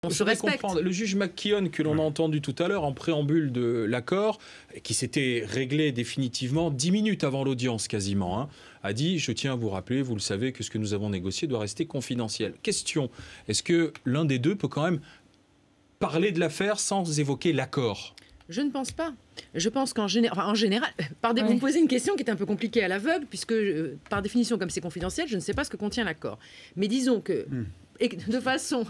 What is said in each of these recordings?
On se respecte. Le juge McKeon, que l'on a entendu tout à l'heure en préambule de l'accord, qui s'était réglé définitivement 10 minutes avant l'audience quasiment, hein, a dit « Je tiens à vous rappeler, vous le savez, que ce que nous avons négocié doit rester confidentiel ». Question, est-ce que l'un des deux peut quand même parler de l'affaire sans évoquer l'accord ? Je ne pense pas. Je pense qu'en général, vous me posez une question qui est un peu compliquée à l'aveugle, puisque par définition, comme c'est confidentiel, je ne sais pas ce que contient l'accord. Mais disons que, et de façon,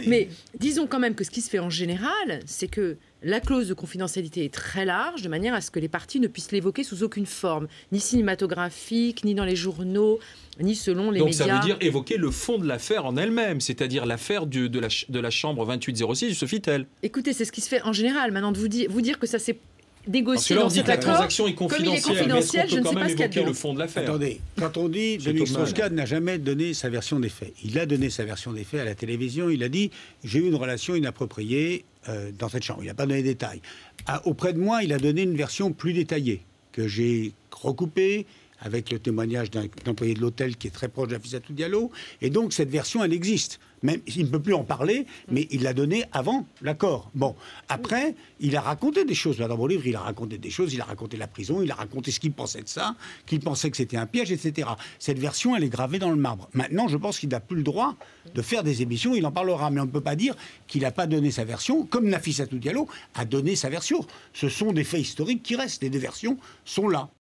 mais disons quand même que ce qui se fait en général, c'est que la clause de confidentialité est très large, de manière à ce que les parties ne puissent l'évoquer sous aucune forme, ni cinématographique, ni dans les journaux, ni selon les médias. Donc ça veut dire évoquer le fond de l'affaire en elle-même, c'est-à-dire l'affaire de la chambre 2806 du Sofitel. Écoutez, c'est ce qui se fait en général. Maintenant, de vous dire que ça s'est négocié dans dans cet accord, la transaction est confidentielle, mais est-ce qu'on peut quand même évoquer le fond de l'affaire ? Attendez, quand on dit Denis Strauss-Kahn n'a jamais donné sa version des faits, il a donné sa version des faits à la télévision, il a dit « j'ai eu une relation inappropriée dans cette chambre ». Il n'a pas donné les détails. Auprès de moi, il a donné une version plus détaillée, que j'ai recoupée, avec le témoignage d'un employé de l'hôtel qui est très proche d'Nafissatou Diallo. Et donc, cette version, elle existe. Même, il ne peut plus en parler, mais il l'a donnée avant l'accord. Bon, après, il a raconté des choses. Là, dans mon livre, il a raconté des choses. Il a raconté la prison, il a raconté ce qu'il pensait de ça, qu'il pensait que c'était un piège, etc. Cette version, elle est gravée dans le marbre. Maintenant, je pense qu'il n'a plus le droit de faire des émissions. Il en parlera, mais on ne peut pas dire qu'il n'a pas donné sa version, comme Nafissatou Diallo a donné sa version. Ce sont des faits historiques qui restent. Les deux versions sont là.